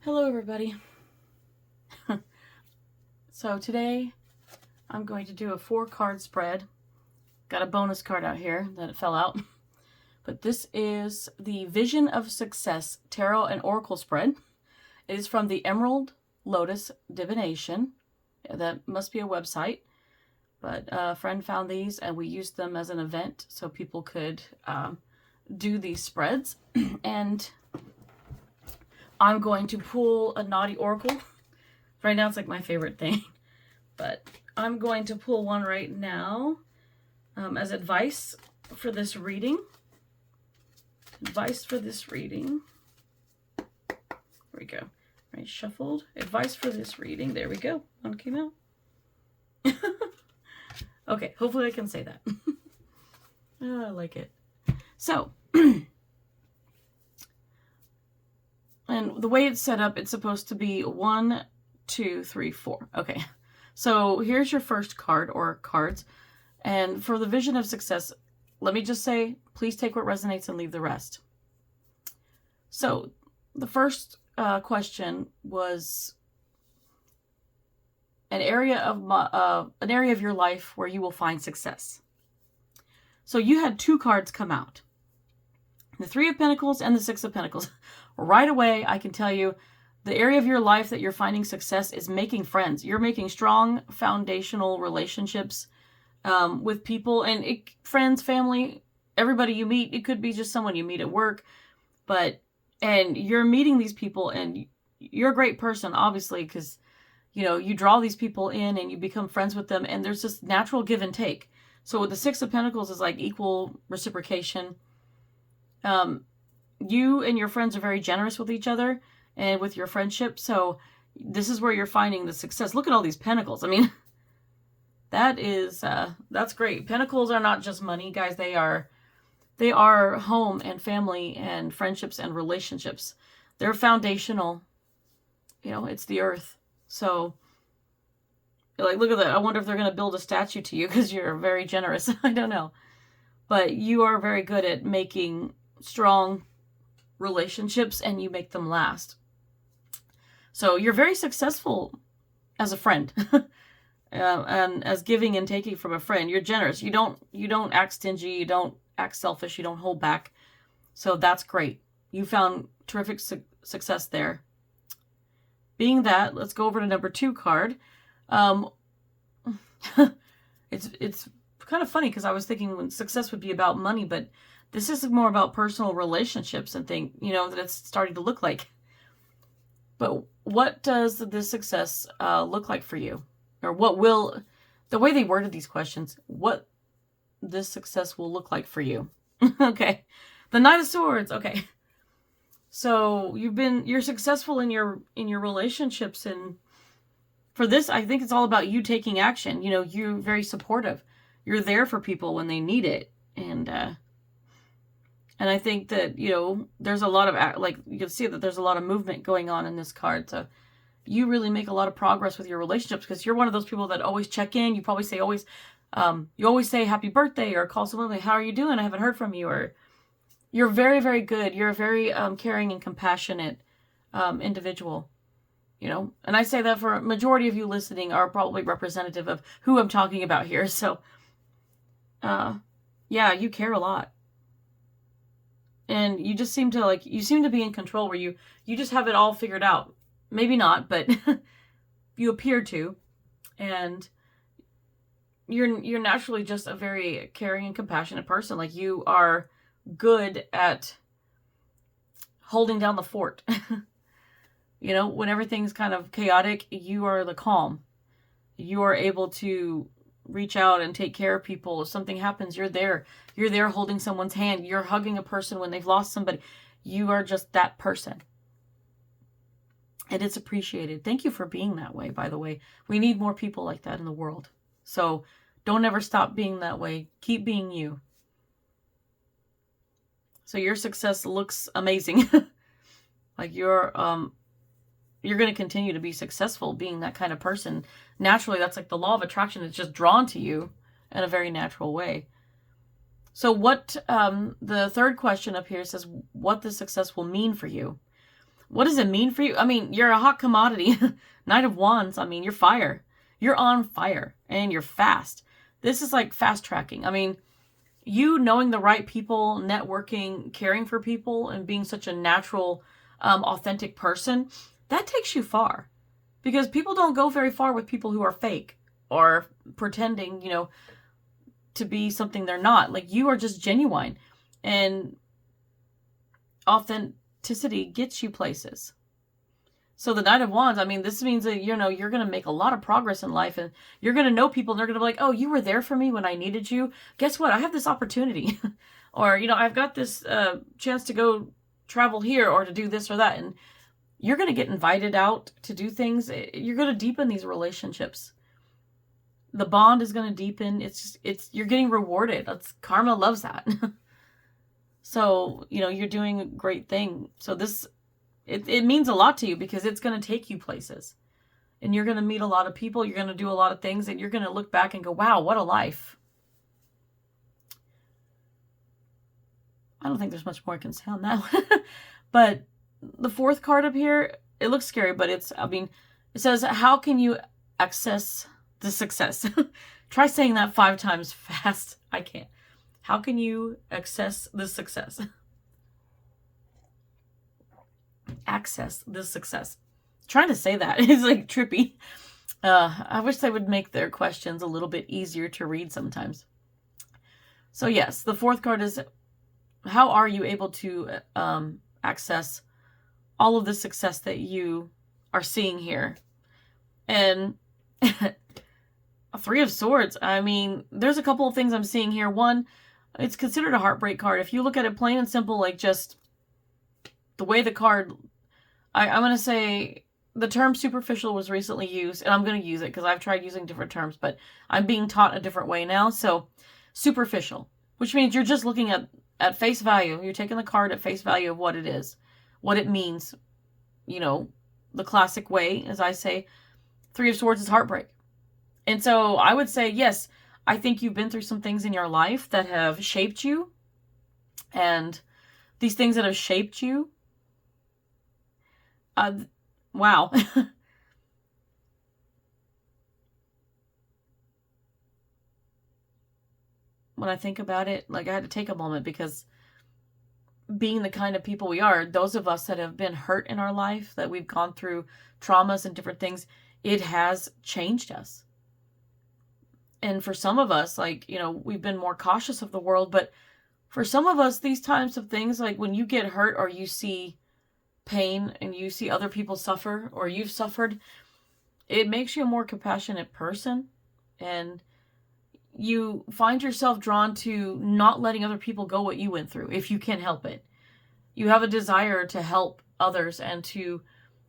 Hello everybody. So today I'm going to do a 4-card spread. Got a bonus card out here that fell out. But this is the Vision of Success Tarot and Oracle spread. It is from the Emerald Lotus Divination. That must be a website. But a friend found these and we used them as an event so people could do these spreads. And I'm going to pull a naughty oracle. Right now it's like my favorite thing. But I'm going to pull one right now as advice for this reading. Advice for this reading. There we go. Right, shuffled. Advice for this reading. There we go. One came out. Okay, hopefully I can say that. Oh, I like it. So, and the way it's set up, it's supposed to be 1, 2, 3, 4. Okay, so here's your first card or cards. And for the Vision of Success, let me just say, please take what resonates and leave the rest. So the first question was an area of your life where you will find success. So you had 2 cards come out. The 3 of Pentacles and the 6 of Pentacles. Right away, I can tell you the area of your life that you're finding success is making friends. You're making strong foundational relationships with people and friends, family, everybody you meet. It could be just someone you meet at work, and you're meeting these people and you're a great person, obviously, because, you know, you draw these people in and you become friends with them and there's this natural give and take. So with the 6 of Pentacles is like equal reciprocation. You and your friends are very generous with each other and with your friendship. So this is where you're finding the success. Look at all these pentacles. I mean, that's great. Pentacles are not just money, guys. They are home and family and friendships and relationships. They're foundational. You know, it's the earth. So, like, look at that. I wonder if they're going to build a statue to you because you're very generous. I don't know. But you are very good at making strong relationships and you make them last. So you're very successful as a friend. And as giving and taking from a friend. You're generous. You don't act stingy. You don't act selfish. You don't hold back. So that's great. You found terrific success there. Being that, let's go over to number 2 card. It's kind of funny because I was thinking when success would be about money, but this is more about personal relationships and that it's starting to look like. But what does this success look like for you? Or the way they worded these questions, what this success will look like for you. Okay. The Knight of Swords. Okay. So you're successful in your relationships, and for this, I think it's all about you taking action. You know, you're very supportive. You're there for people when they need it. And I think that, you know, there's a lot of, like, you can see that there's a lot of movement going on in this card. So you really make a lot of progress with your relationships because you're one of those people that always check in. You probably say you always say happy birthday or call someone like, how are you doing? I haven't heard from you. Or you're very, very good. You're a very caring and compassionate individual, you know. And I say that for a majority of you listening are probably representative of who I'm talking about here. So, yeah, you care a lot. And you just seem to be in control where you just have it all figured out. Maybe not, but you appear to. And you're naturally just a very caring and compassionate person. Like, you are good at holding down the fort. You know, when everything's kind of chaotic, you are the calm. You are able to reach out and take care of people. If something happens, you're there. You're there holding someone's hand. You're hugging a person when they've lost somebody. You are just that person. And it's appreciated. Thank you for being that way, by the way. We need more people like that in the world. So don't ever stop being that way. Keep being you. So your success looks amazing. Like you're going to continue to be successful being that kind of person. Naturally, that's like the law of attraction. It's just drawn to you in a very natural way. So what the third question up here says, what the success will mean for you. What does it mean for you? I mean, you're a hot commodity. Knight of Wands, I mean, you're fire. You're on fire and you're fast. This is like fast tracking. I mean, you knowing the right people, networking, caring for people, and being such a natural, authentic person, that takes you far. Because people don't go very far with people who are fake or pretending, to be something they're not. Like, you are just genuine. And authenticity gets you places. So the Knight of Wands, I mean, this means that, you're going to make a lot of progress in life, and you're going to know people, and they're going to be like, oh, you were there for me when I needed you. Guess what? I have this opportunity. Or, I've got this chance to go travel here or to do this or that. And you're going to get invited out to do things. You're going to deepen these relationships. The bond is going to deepen. You're getting rewarded. Karma loves that. So, you're doing a great thing. So it means a lot to you because it's going to take you places. And you're going to meet a lot of people. You're going to do a lot of things. And you're going to look back and go, wow, what a life. I don't think there's much more I can say on that one. But the fourth card up here, it looks scary, but it says, how can you access the success? Try saying that 5 times fast. I can't. How can you access the success? Access this success. Trying to say that is like trippy. I wish they would make their questions a little bit easier to read sometimes. So yes, the fourth card is, how are you able to access all of the success that you are seeing here? And a 3 of Swords. I mean, there's a couple of things I'm seeing here. One, it's considered a heartbreak card. If you look at it plain and simple, like just the way the card, I'm going to say the term superficial was recently used, and I'm going to use it because I've tried using different terms, but I'm being taught a different way now. So superficial, which means you're just looking at face value. You're taking the card at face value of what it is, what it means. The classic way, as I say, 3 of Swords is heartbreak. And so I would say, yes, I think you've been through some things in your life that have shaped you. And these things that have shaped you, wow. When I think about it, like, I had to take a moment because being the kind of people we are, those of us that have been hurt in our life, that we've gone through traumas and different things, it has changed us. And for some of us, like, we've been more cautious of the world, but for some of us, these types of things, like when you get hurt or you see pain and you see other people suffer or you've suffered, it makes you a more compassionate person. And you find yourself drawn to not letting other people go what you went through, if you can help it. You have a desire to help others and to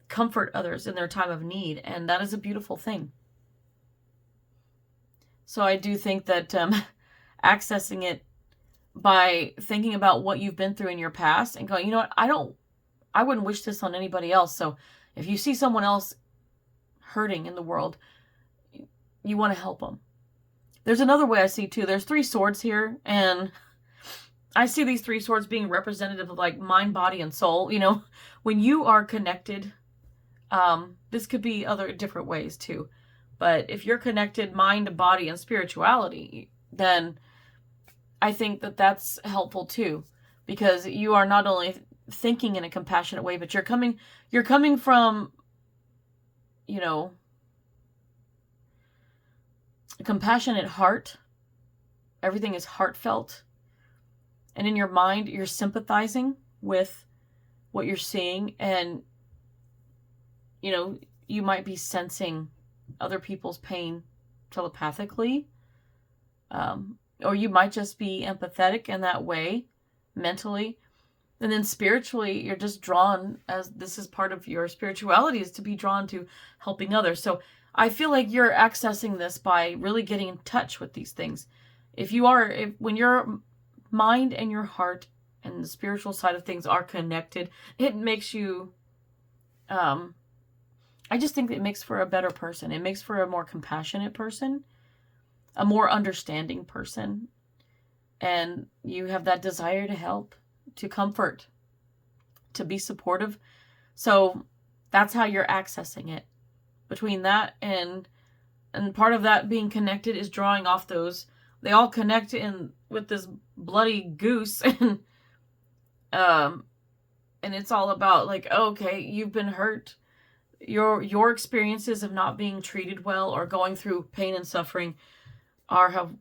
comfort others in their time of need. And that is a beautiful thing. So I do think that accessing it by thinking about what you've been through in your past and going, you know what, I wouldn't wish this on anybody else. So if you see someone else hurting in the world, you want to help them. There's another way I see too. There's 3 swords here, and I see these 3 swords being representative of like mind, body, and soul. When you are connected, this could be other different ways too. But if you're connected mind, body, and spirituality, then I think that that's helpful too, because you are not only thinking in a compassionate way, but you're coming from, a compassionate heart. Everything is heartfelt. And in your mind, you're sympathizing with what you're seeing. And, you might be sensing other people's pain telepathically. Or you might just be empathetic in that way, mentally. And then spiritually, you're just drawn, as this is part of your spirituality, is to be drawn to helping others. So I feel like you're accessing this by really getting in touch with these things. When your mind and your heart and the spiritual side of things are connected, it makes you, I just think it makes for a better person. It makes for a more compassionate person, a more understanding person. And you have that desire to help, to comfort, to be supportive. So that's how you're accessing it. Between that and part of that being connected is drawing off those. They all connect in with this bloody goose, and it's all about like, okay, you've been hurt. Your experiences of not being treated well or going through pain and suffering have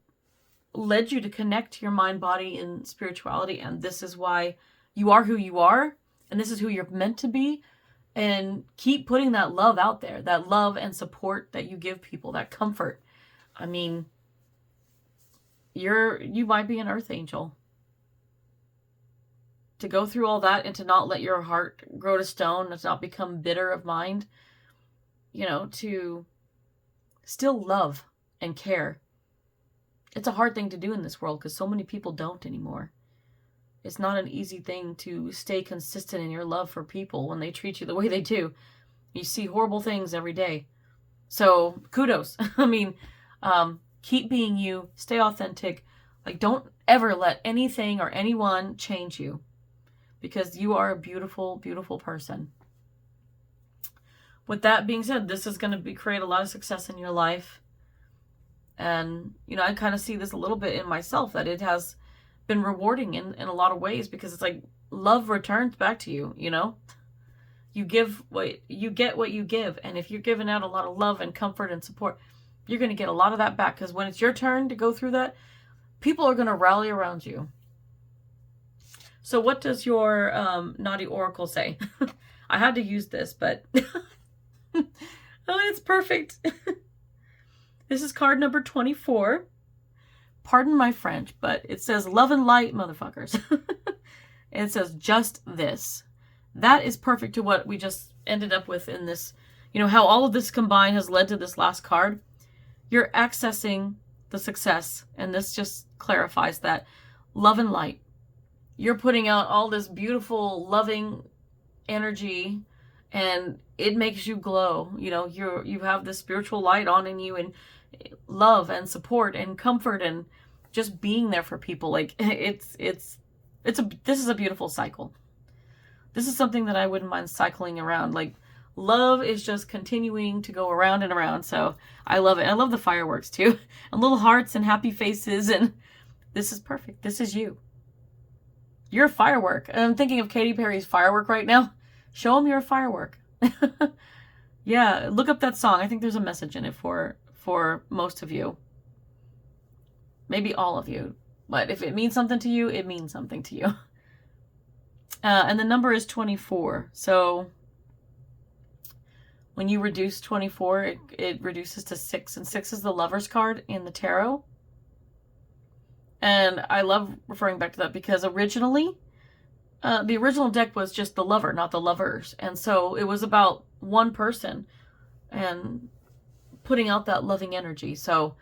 led you to connect to your mind, body, and spirituality, and this is why you are who you are, and this is who you're meant to be. And keep putting that love out there, that love and support that you give people, that comfort. I mean, you might be an earth angel. To go through all that and to not let your heart grow to stone, to not become bitter of mind, to still love and care. It's a hard thing to do in this world because so many people don't anymore. It's not an easy thing to stay consistent in your love for people when they treat you the way they do. You see horrible things every day. So kudos. I mean, keep being you. Stay authentic. Like, don't ever let anything or anyone change you, because you are a beautiful, beautiful person. With that being said, this is going to create a lot of success in your life. And, I kind of see this a little bit in myself, that it has been rewarding in a lot of ways, because it's like love returns back to you. You give you get what you give, and if you're giving out a lot of love and comfort and support, you're going to get a lot of that back, because when it's your turn to go through that, people are going to rally around you. So what does your naughty oracle say? I had to use this, but oh, it's perfect. This is card number 24. Pardon my French, but it says love and light, motherfuckers. And it says just this. That is perfect to what we just ended up with in this. How all of this combined has led to this last card. You're accessing the success, and this just clarifies that. Love and light. You're putting out all this beautiful, loving energy, and it makes you glow. You have this spiritual light on in you, and love and support and comfort and just being there for people. Like, this is a beautiful cycle. This is something that I wouldn't mind cycling around. Like, love is just continuing to go around and around. So I love it. I love the fireworks too, and little hearts and happy faces. And this is perfect. This is you. You're a firework. And I'm thinking of Katy Perry's Firework right now. Show them you're a firework. Yeah, look up that song. I think there's a message in it for most of you. Maybe all of you. But if it means something to you, it means something to you. And the number is 24. So when you reduce 24, it reduces to 6. And 6 is the Lover's card in the tarot. And I love referring back to that because originally, the original deck was just the lover, not the lovers. And so it was about one person and putting out that loving energy. So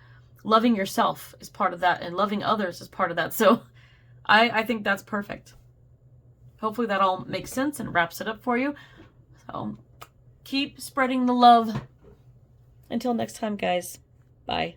loving yourself is part of that, and loving others is part of that. So I think that's perfect. Hopefully that all makes sense and wraps it up for you. So keep spreading the love. Until next time, guys. Bye.